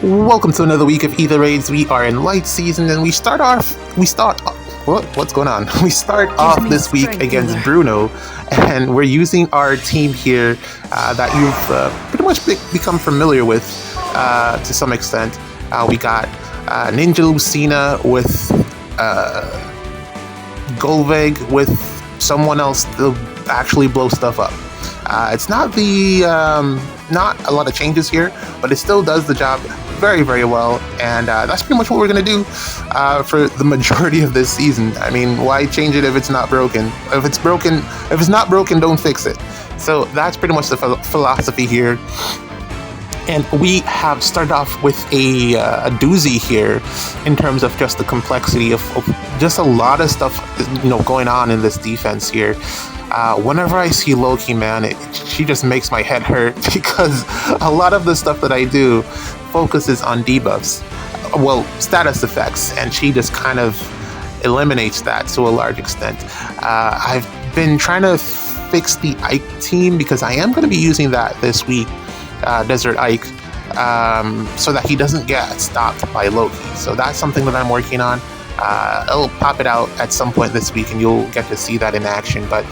Welcome to another week of Ether Raids. We are in light season, and what's going on? We start off this week against Bruno, and we're using our team here that you've pretty much become familiar with to some extent. We got Ninja Lucina with Golveg with someone else to actually blow stuff up. It's not not a lot of changes here, but it still does the job very, very well, and that's pretty much what we're going to do for the majority of this season. I mean, why change it if it's not broken? If it's not broken, don't fix it. So that's pretty much the philosophy here. And we have started off with a doozy here in terms of just the complexity of just a lot of stuff, going on in this defense here. Whenever I see Loki, man, she just makes my head hurt because a lot of the stuff that I do focuses on debuffs, status effects, and she just kind of eliminates that to a large extent. I've been trying to fix the Ike team because I am going to be using that this week, Desert Ike, so that he doesn't get stopped by Loki. So that's something that I'm working on. I'll pop it out at some point this week and you'll get to see that in action, but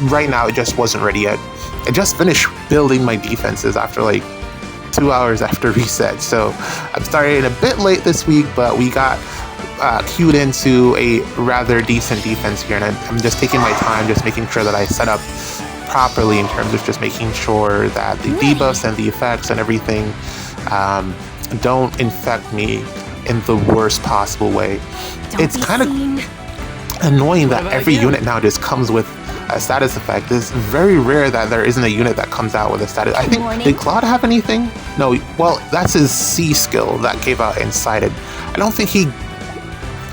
right now it just wasn't ready yet. I just finished building my defenses after like 2 hours after reset, so I'm starting a bit late this week, but we got queued into a rather decent defense here, and I'm just taking my time, just making sure that I set up properly in terms of just making sure that the debuffs and the effects and everything don't infect me in the worst possible way. It's kind of annoying that every unit now just comes with a status effect. It's very rare that there isn't a unit that comes out with a status. I think, did Claude have anything? No, well, that's his C skill that gave out Incited. I don't think he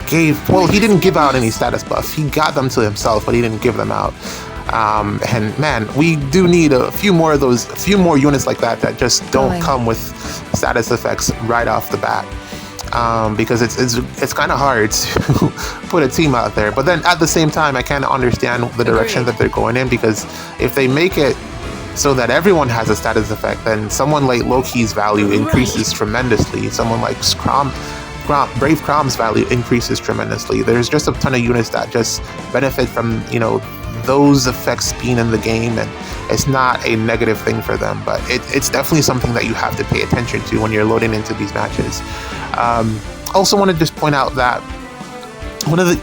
didn't give out any status buffs. He got them to himself, but he didn't give them out. And man, we do need a few more units like that just don't come with status effects right off the bat. Because it's kind of hard to put a team out there, but then at the same time I kind of understand the direction that they're going in, because if they make it so that everyone has a status effect, then someone like Loki's value increases tremendously. Someone like Brave Crom's value increases tremendously. There's just a ton of units that just benefit from those effects being in the game, and it's not a negative thing for them, but it's definitely something that you have to pay attention to when you're loading into these matches. Also want to just point out that one of the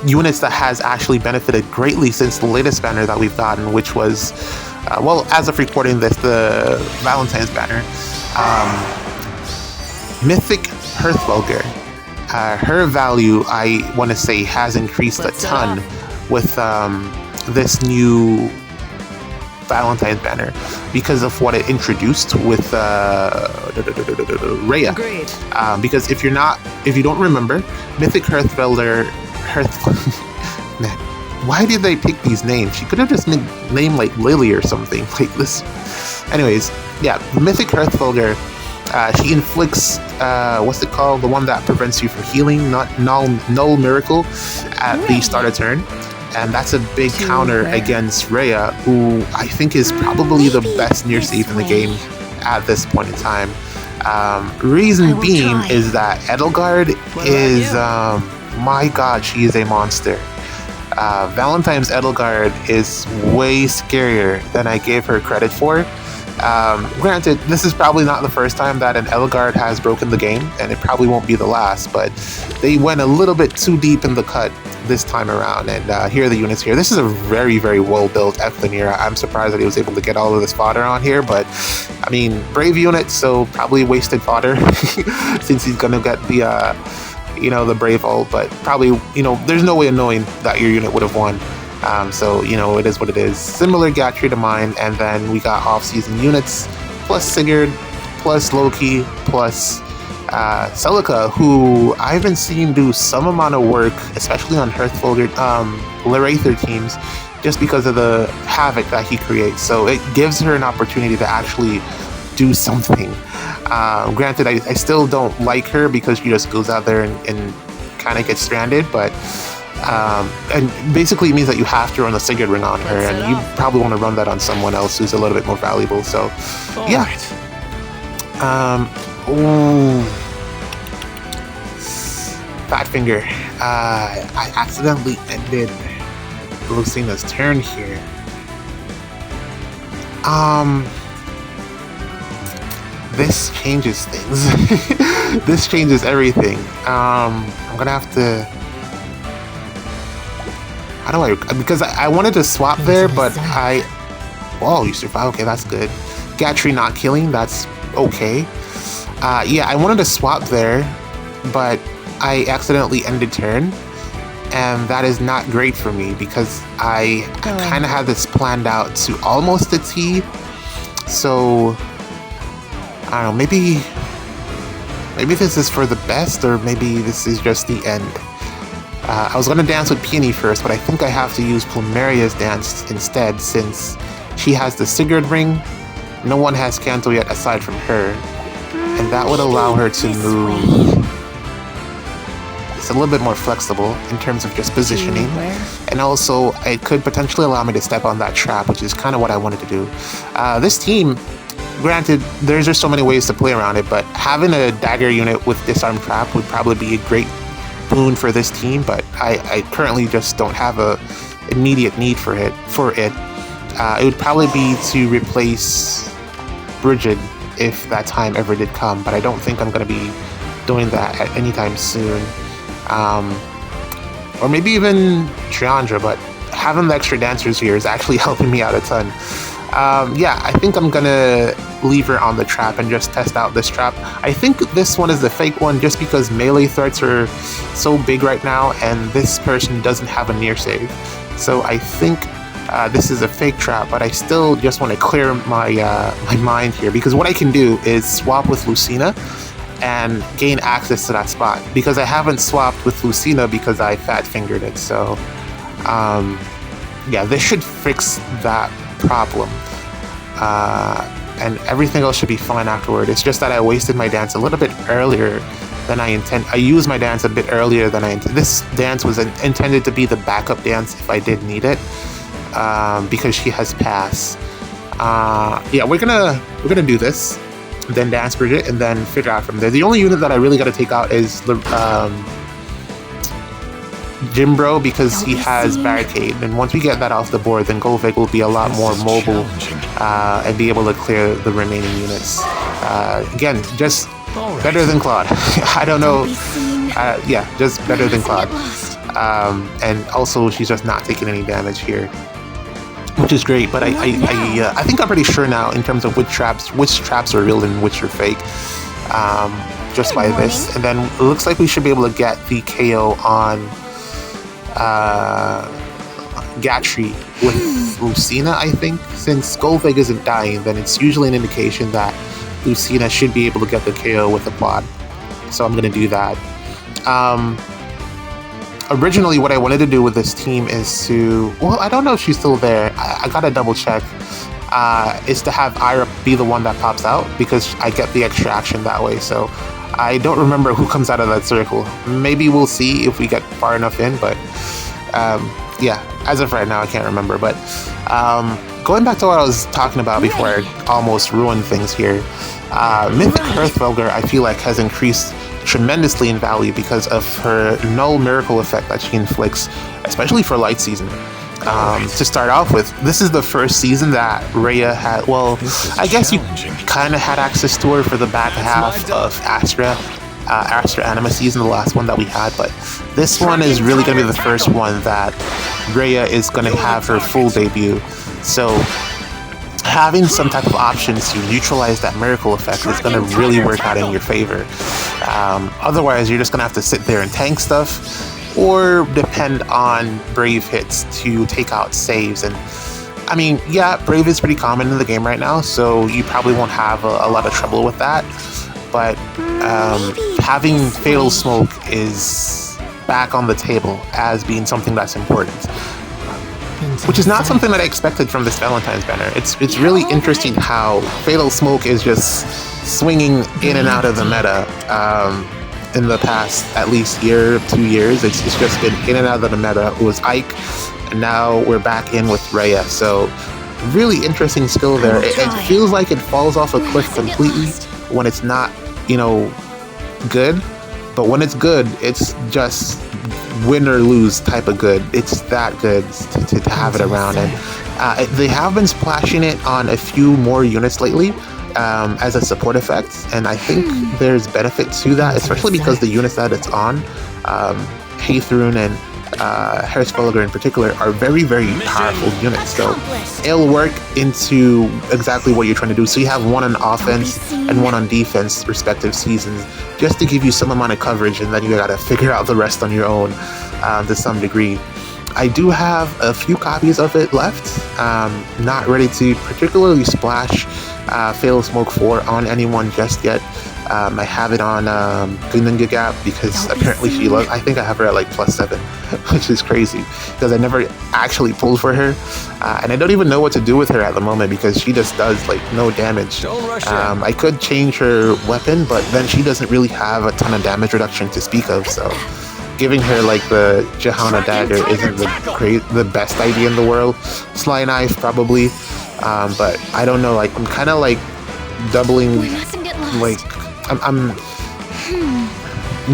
units that has actually benefited greatly since the latest banner that we've gotten, which was, as of recording this, the Valentine's banner, Mythic Hearthwelger. Her value, I want to say, has increased a ton with this new Valentine's banner because of what it introduced with Rhea. Because if you don't remember, Mythic Hearthwelder, man, why did they pick these names? She could have just named like Lily or something like this. Anyways, yeah, Mythic Hearthwelder. She inflicts what's it called? The one that prevents you from healing, not null miracle at the start of turn. And that's a big counter against Rhea, who I think is probably the best near safe in the game at this point in time. Reason being is that Edelgard is, my god, she is a monster. Valentine's Edelgard is way scarier than I gave her credit for. Granted, this is probably not the first time that an Edelgard has broken the game, and it probably won't be the last, but they went a little bit too deep in the cut this time around, and here are the units here. This is a very, very well-built Ather. I'm surprised that he was able to get all of this fodder on here, but I mean, brave unit, so probably wasted fodder since he's gonna get the the brave ult, but probably, there's no way of knowing that your unit would have won. So, it is what it is. Similar Gatry to mine, and then we got off-season units, plus Sigurd, plus Loki, plus Celica, who I've been seeing do some amount of work, especially on Ather teams, just because of the havoc that he creates. So it gives her an opportunity to actually do something. Granted, I still don't like her because she just goes out there and kind of gets stranded, but and basically it means that you have to run the Sigurd ring on her, and you probably want to run that on someone else who's a little bit more valuable. So yeah, Ooh. Fat finger. I accidentally ended Lucina's turn here. This changes things. This changes everything. I'm gonna have to. How do I? Because I wanted to swap there, but I. Oh, you survive. Okay, that's good. Gatry not killing. That's okay. Yeah, I wanted to swap there, but I accidentally ended turn, and that is not great for me because I kind of had this planned out to almost a T. So I don't know. Maybe this is for the best, or maybe this is just the end. I was gonna dance with Peony first, but I think I have to use Plumeria's dance instead since she has the Sigurd ring. No one has Kanto yet aside from her, and that would allow her to move. It's a little bit more flexible in terms of just positioning, and also it could potentially allow me to step on that trap, which is kind of what I wanted to do. This team, granted, there's just so many ways to play around it, but having a dagger unit with disarm trap would probably be a great boon for this team, but I currently just don't have a immediate need for it. It would probably be to replace Bridget if that time ever did come, but I don't think I'm going to be doing that at any time soon. Or maybe even Triandra, but having the extra dancers here is actually helping me out a ton. Yeah, I think I'm gonna leave her on the trap and just test out this trap. I think this one is the fake one just because melee threats are so big right now and this person doesn't have a near save. So I think this is a fake trap, but I still just want to clear my my mind here because what I can do is swap with Lucina and gain access to that spot because I haven't swapped with Lucina because I fat fingered it. So yeah, this should fix that problem, and everything else should be fine afterward. It's just that I wasted my dance a little bit earlier than I intend. I used my dance a bit earlier than I intended. This dance was intended to be the backup dance if I did need it, because she has pass. Yeah, we're gonna do this, then dance Bridget, and then figure out from there. The only unit that I really got to take out is the Jimbro because he has barricade, and once we get that off the board, then Golvig will be a lot more mobile and be able to clear the remaining units. Again, just better than Claude. I don't know. Yeah, just better than Claude. And also, she's just not taking any damage here, which is great. But I think I'm pretty sure now in terms of which traps are real and which are fake. Just by this, and then it looks like we should be able to get the KO on Gatry with Lucina, I think. Since Golvig isn't dying, then it's usually an indication that Lucina should be able to get the KO with the quad. So I'm going to do that. Originally, what I wanted to do with this team is to... Well, I don't know if she's still there. I got to double check. Is to have Ira be the one that pops out because I get the extra action that way. So I don't remember who comes out of that circle. Maybe we'll see if we get far enough in, but yeah, as of right now, I can't remember. But going back to what I was talking about before I almost ruined things here, Mythic Hearthvelger, I feel like, has increased tremendously in value because of her null miracle effect that she inflicts, especially for light season. To start off with, this is the first season that Rhea had, well, I guess you kind of had access to her for the back half of Astra Anima season, the last one that we had, but this one is really going to be the first one that Rhea is going to have her full debut. So having some type of options to neutralize that miracle effect is going to really work out in your favor. Otherwise, you're just going to have to sit there and tank stuff, or depend on Brave hits to take out saves. And I mean, yeah, Brave is pretty common in the game right now, so you probably won't have a lot of trouble with that. But having Fatal Smoke is back on the table as being something that's important, which is not something that I expected from this Valentine's banner. It's really interesting how Fatal Smoke is just swinging in and out of the meta. In the past, at least year, 2 years, it's just been in and out of the meta. It was Ike, and now we're back in with Rhea. So, really interesting skill there. It feels like it falls off a cliff completely when it's not you know, good, but when it's good, it's just win or lose type of good. It's that good to have it around. And they have been splashing it on a few more units lately as a support effect, and I think there's benefit to that, especially because the units that it's on, Ather and Hertzfelger in particular, are very, very powerful units. So it'll work into exactly what you're trying to do. So you have one on offense and one on defense, respective seasons, just to give you some amount of coverage, and then you gotta figure out the rest on your own to some degree. I do have a few copies of it left. Not ready to particularly splash Fatal Smoke 4 on anyone just yet. I have it on Gununga Gap because apparently she loves. I think I have her at like +7, which is crazy because I never actually pulled for her, and I don't even know what to do with her at the moment because she just does like no damage. I could change her weapon, but then she doesn't really have a ton of damage reduction to speak of. So giving her like the Johanna dagger isn't the best idea in the world. Sly knife probably, but I don't know. Like I'm kind of like doubling, like. I'm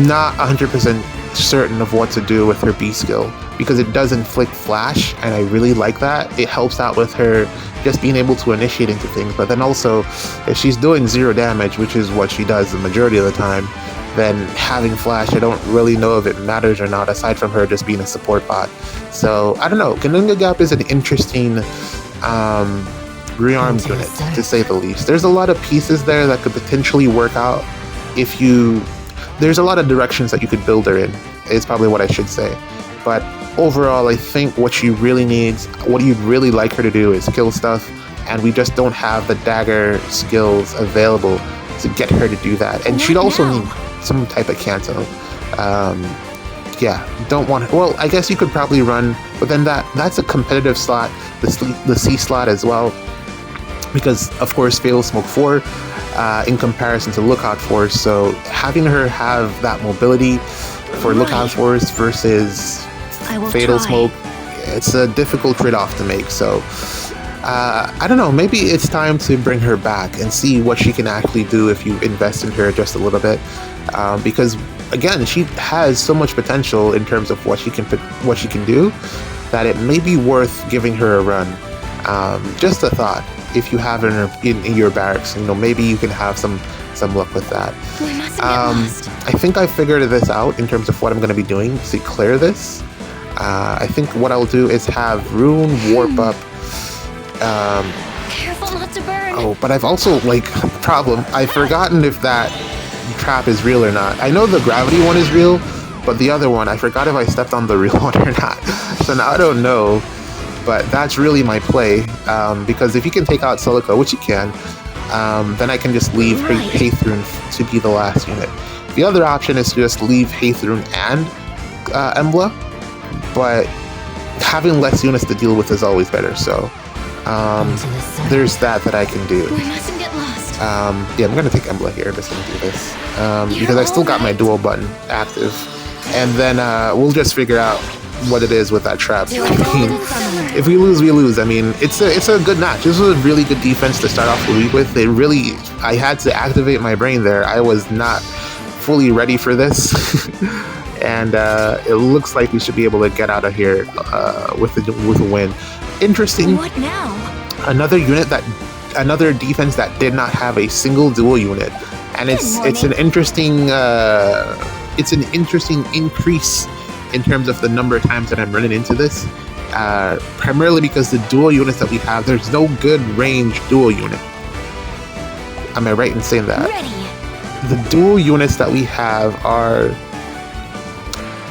not 100% certain of what to do with her B skill because it does inflict flash, and I really like that. It helps out with her just being able to initiate into things, but then also if she's doing 0 damage, which is what she does the majority of the time, then having flash, I don't really know if it matters or not, aside from her just being a support bot. So I don't know. Gununga Gap is an interesting rearmed unit, to say the least. There's a lot of pieces there that could potentially work out if you... There's a lot of directions that you could build her in, is probably what I should say. But overall, I think what she really needs, what you'd really like her to do is kill stuff, and we just don't have the dagger skills available to get her to do that. And she'd also need some type of Kanto. Yeah, don't want her. Well, I guess you could probably run, but then that's a competitive slot, the C slot as well. Because, of course, Fatal Smoke 4 in comparison to Lookout Force, so having her have that mobility for Lookout Force versus Fatal Smoke, it's a difficult trade-off to make. So, I don't know, maybe it's time to bring her back and see what she can actually do if you invest in her just a little bit. Because, again, she has so much potential in terms of what she can do, that it may be worth giving her a run. Just a thought. If you have her in your barracks, you know, maybe you can have some luck with that. I think I figured this out in terms of what I'm going to be doing to clear this. I think what I'll do is have Rune warp up. Careful not to burn. Oh, but I've also, like, problem. I've forgotten if that trap is real or not. I know the gravity one is real, but the other one, I forgot if I stepped on the real one or not. So now I don't know. But that's really my play, because if you can take out Silica, which you can, then I can just leave Ather to be the last unit. The other option is to just leave Ather and Embla, but having less units to deal with is always better, so there's that I can do. We mustn't get lost. Yeah, I'm going to take Embla here, just going to do this, because I still got my dual button active, and then we'll just figure out what it is with that trap. I mean, if we lose, we lose. I mean, it's a good match. This was a really good defense to start off the week with. I had to activate my brain there. I was not fully ready for this, and it looks like we should be able to get out of here with a win. Interesting. What now? Another defense that did not have a single dual unit, and it's an interesting increase in terms of the number of times that I'm running into this, primarily because the dual units that we have, there's no good range dual unit. Am I right in saying that? Ready. The dual units that we have are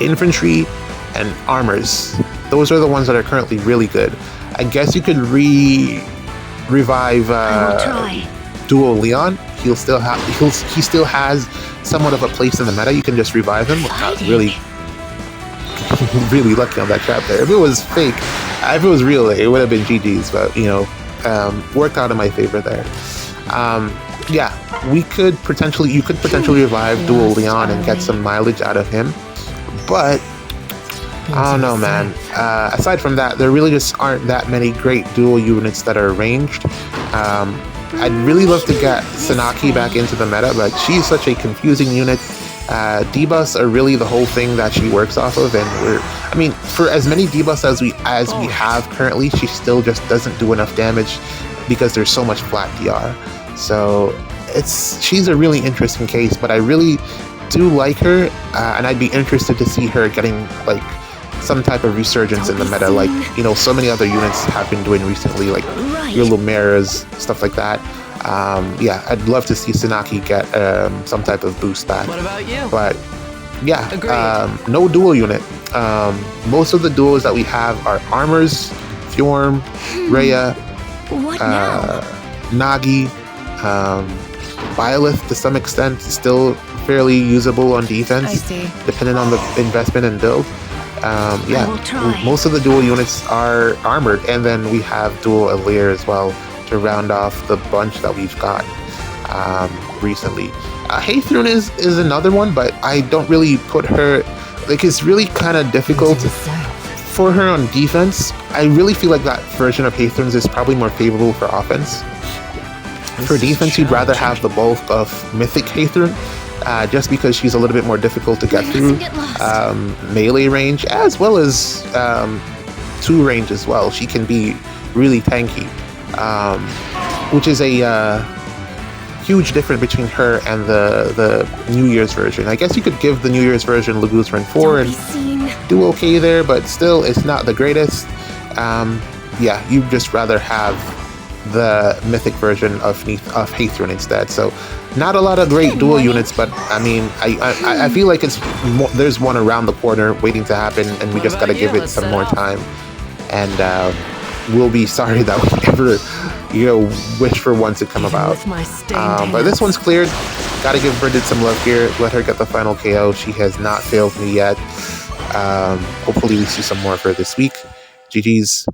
infantry and armors. Those are the ones that are currently really good. I guess you could revive dual Leon. He still has somewhat of a place in the meta. You can just revive him without really lucky on that trap there. If it was fake, if it was real, it would have been GG's, but you know, worked out in my favor there. Yeah, you could potentially revive dual Leon and get some mileage out of him, but I don't know, man. Aside from that, there really just aren't that many great dual units that are ranged. I'd really love to get Sanaki back into the meta, but she's such a confusing unit. Debuffs are really the whole thing that she works off of, and I mean, for as many debuffs as we have currently, she still just doesn't do enough damage because there's so much flat DR. So she's a really interesting case, but I really do like her, and I'd be interested to see her getting like some type of resurgence in the meta, like, you know, so many other units have been doing recently, like your Lumeras, stuff like that. Yeah, I'd love to see Sanaki get some type of boost back. What about you? But yeah, no dual unit. Most of the duos that we have are Armors, Fjorm, Rhea, What now? Nagi, Byleth to some extent, still fairly usable on defense, I see. depending on the investment and build. Yeah, will try. most of the dual units are armored, and then we have dual Alir as well to round off the bunch that we've got recently. Hathrun is another one, but I don't really put her, like, it's really kind of difficult for her on defense. I really feel like that version of Hathrun's is probably more favorable for offense. For defense, you'd rather have the bulk of Mythic Hathrun, just because she's a little bit more difficult to get through melee range, as well as 2 range as well. She can be really tanky, which is a huge difference between her and the New Year's version. I guess you could give the New Year's version Laguzran 4 and do okay there, but still, it's not the greatest. Yeah, you'd just rather have the Mythic version of Hathrun instead. So not a lot of great dual units, but I mean, I feel like there's one around the corner waiting to happen, and we just got to give it some more time. And we'll be sorry that we ever, you know, wish for one to come about. But this one's cleared. Got to give Bridget some love here. Let her get the final KO. She has not failed me yet. Hopefully we see some more of her this week. GG's.